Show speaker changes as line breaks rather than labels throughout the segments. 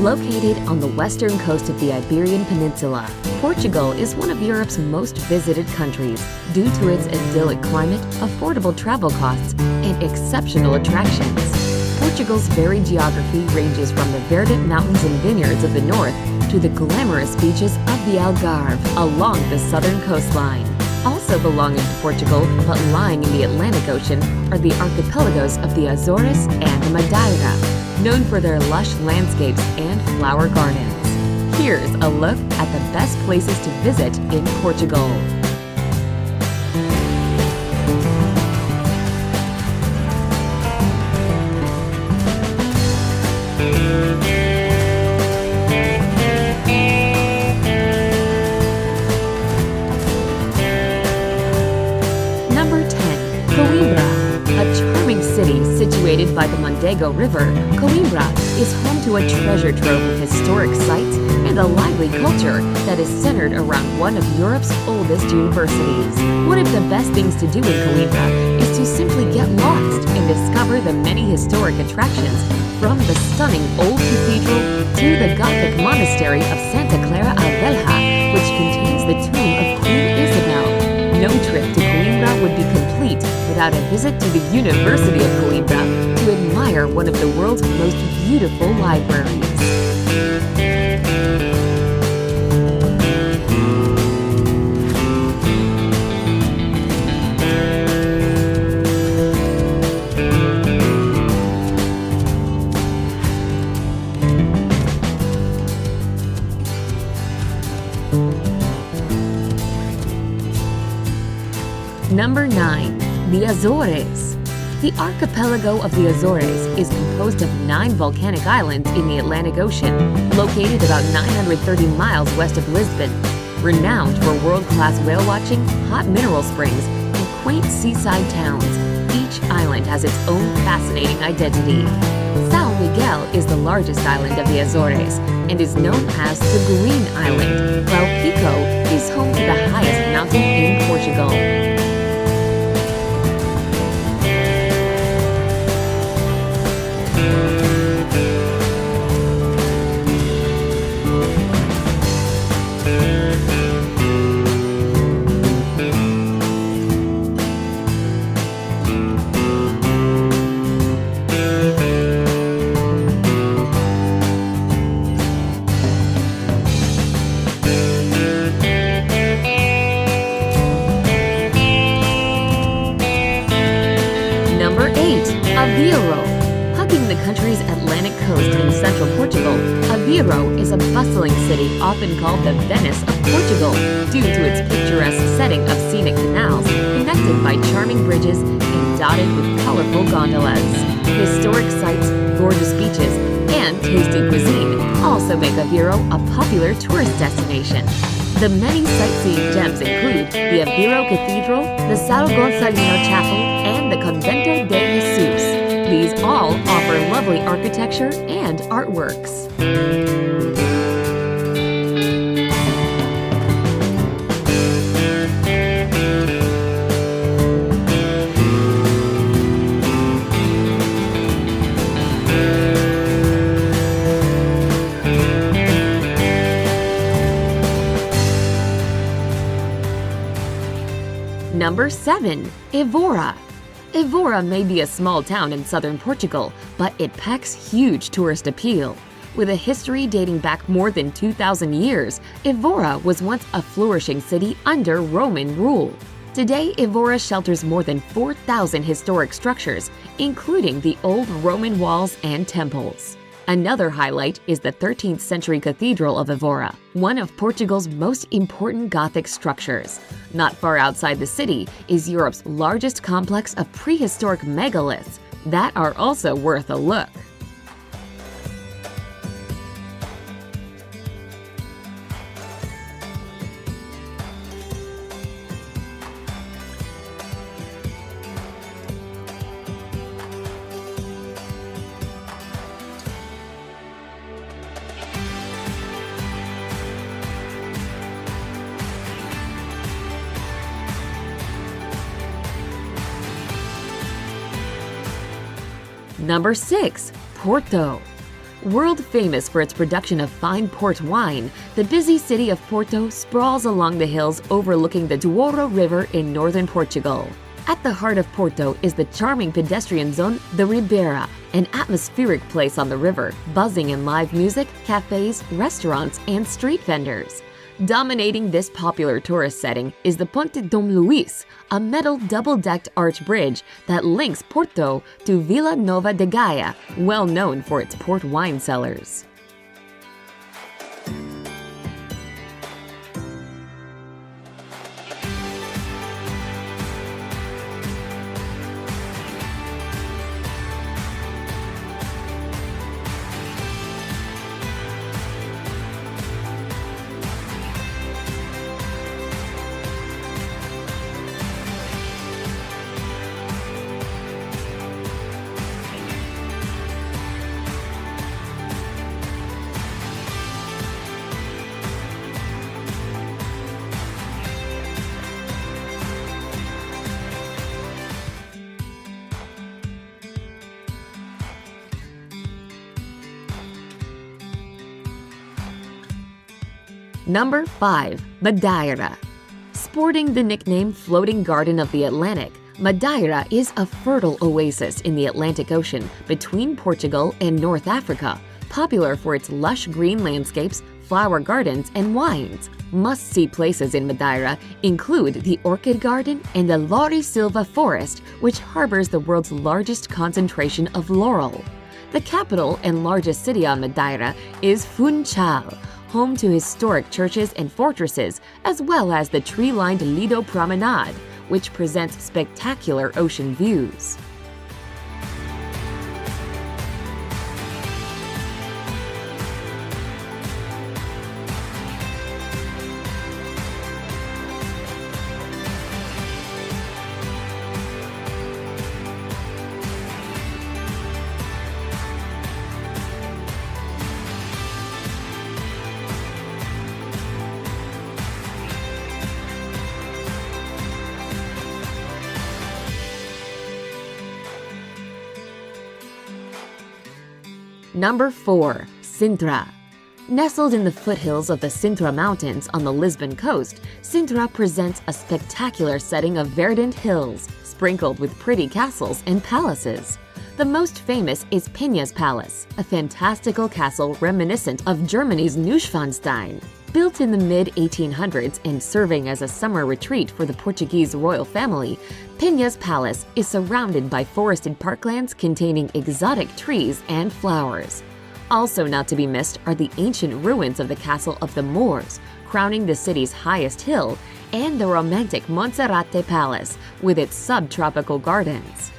Located on the western coast of the Iberian Peninsula, Portugal is one of Europe's most visited countries due to its idyllic climate, affordable travel costs, and exceptional attractions. Portugal's varied geography ranges from the verdant mountains and vineyards of the north to the glamorous beaches of the Algarve along the southern coastline. Also belonging to Portugal, but lying in the Atlantic Ocean, are the archipelagos of the Azores and Madeira, known for their lush landscapes and flower gardens. Here's a look at the best places to visit in Portugal. Number 10. Coimbra. A charming city situated by the Mondego River, Coimbra is home to a treasure trove of historic sites and a lively culture that is centered around one of Europe's oldest universities. One of the best things to do in Coimbra is to simply get lost and discover the many historic attractions, from the stunning old cathedral to the Gothic monastery of Santa Clara a Velha, which contains the tomb of Queen Isabel. No trip to Coimbra would be complete without a visit to the University of Coimbra to admire one of the world's most beautiful libraries. Number 9. The Azores. The archipelago of the Azores is composed of 9 volcanic islands in the Atlantic Ocean, located about 930 miles west of Lisbon. Renowned for world-class whale watching, hot mineral springs, and quaint seaside towns, each island has its own fascinating identity. São Miguel is the largest island of the Azores and is known as the Green Island, while Pico is home to the highest mountain in Portugal. Number 8. Aveiro. Hugging the country's Atlantic coast in central Portugal, Aveiro is a bustling city often called the Venice of Portugal due to its picturesque setting of scenic canals connected by charming bridges and dotted with colorful gondolas. Historic sites, gorgeous beaches, and tasty cuisine also make Aveiro a popular tourist destination. The many sightseeing gems include the Aveiro Cathedral, the São Gonçalino Chapel, and the Convento de Jesus. These all offer lovely architecture and artworks. Number 7. Évora. Évora may be a small town in southern Portugal, but it packs huge tourist appeal. With a history dating back more than 2,000 years, Évora was once a flourishing city under Roman rule. Today, Évora shelters more than 4,000 historic structures, including the old Roman walls and temples. Another highlight is the 13th century Cathedral of Évora, one of Portugal's most important Gothic structures. Not far outside the city is Europe's largest complex of prehistoric megaliths that are also worth a look. Number 6. Porto. World famous for its production of fine port wine, the busy city of Porto sprawls along the hills overlooking the Douro River in northern Portugal. At the heart of Porto is the charming pedestrian zone, the Ribeira, an atmospheric place on the river, buzzing in live music, cafes, restaurants, and street vendors. Dominating this popular tourist setting is the Ponte Dom Luís, a metal double-decked arch bridge that links Porto to Vila Nova de Gaia, well known for its port wine cellars. Number 5. Madeira. Sporting the nickname Floating Garden of the Atlantic, Madeira is a fertile oasis in the Atlantic Ocean between Portugal and North Africa, popular for its lush green landscapes, flower gardens, and wines. Must-see places in Madeira include the Orchid Garden and the Lauri Silva Forest, which harbors the world's largest concentration of laurel. The capital and largest city on Madeira is Funchal, home to historic churches and fortresses, as well as the tree-lined Lido Promenade, which presents spectacular ocean views. Number 4. Sintra. Nestled in the foothills of the Sintra Mountains on the Lisbon coast, Sintra presents a spectacular setting of verdant hills, sprinkled with pretty castles and palaces. The most famous is Penha's Palace, a fantastical castle reminiscent of Germany's Neuschwanstein. Built in the mid-1800s and serving as a summer retreat for the Portuguese royal family, Penha's Palace is surrounded by forested parklands containing exotic trees and flowers. Also not to be missed are the ancient ruins of the Castle of the Moors, crowning the city's highest hill, and the romantic Monserrate Palace with its subtropical gardens.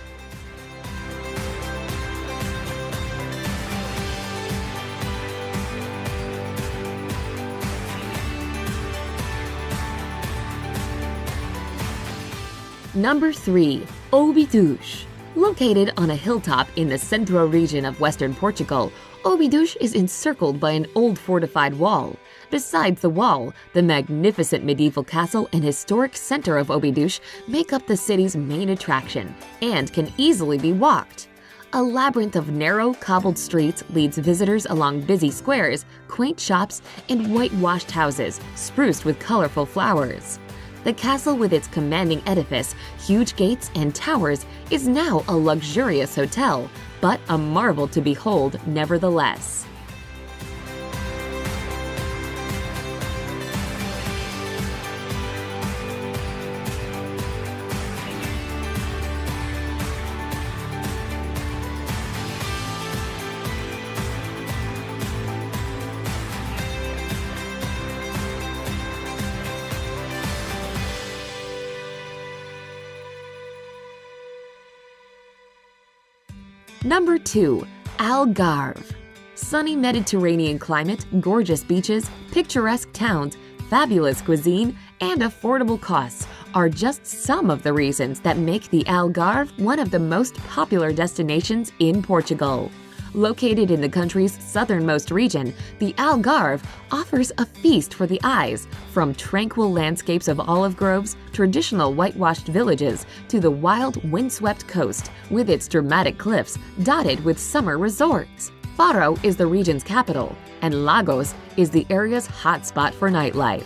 Number 3. Óbidos. Located on a hilltop in the Centro region of western Portugal, Óbidos is encircled by an old fortified wall. Besides the wall, the magnificent medieval castle and historic center of Óbidos make up the city's main attraction and can easily be walked. A labyrinth of narrow, cobbled streets leads visitors along busy squares, quaint shops, and whitewashed houses spruced with colorful flowers. The castle with its commanding edifice, huge gates, and towers is now a luxurious hotel, but a marvel to behold nevertheless. Number 2. Algarve. Sunny Mediterranean climate, gorgeous beaches, picturesque towns, fabulous cuisine, and affordable costs are just some of the reasons that make the Algarve one of the most popular destinations in Portugal. Located in the country's southernmost region, the Algarve offers a feast for the eyes, from tranquil landscapes of olive groves, traditional whitewashed villages, to the wild, windswept coast with its dramatic cliffs dotted with summer resorts. Faro is the region's capital, and Lagos is the area's hotspot for nightlife.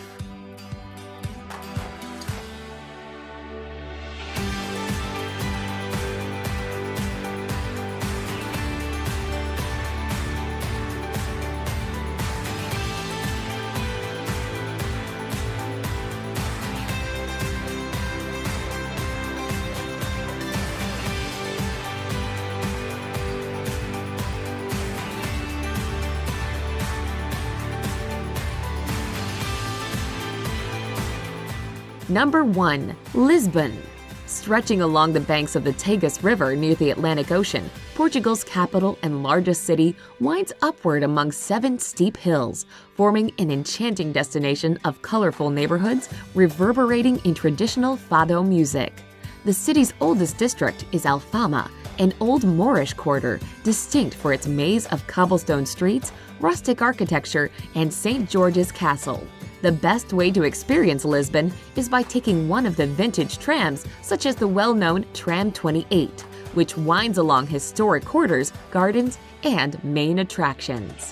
Number 1. Lisbon. Stretching along the banks of the Tagus River near the Atlantic Ocean, Portugal's capital and largest city winds upward among 7 steep hills, forming an enchanting destination of colorful neighborhoods reverberating in traditional fado music. The city's oldest district is Alfama, an old Moorish quarter distinct for its maze of cobblestone streets, rustic architecture, and St. George's Castle. The best way to experience Lisbon is by taking one of the vintage trams, such as the well-known Tram 28, which winds along historic quarters, gardens, and main attractions.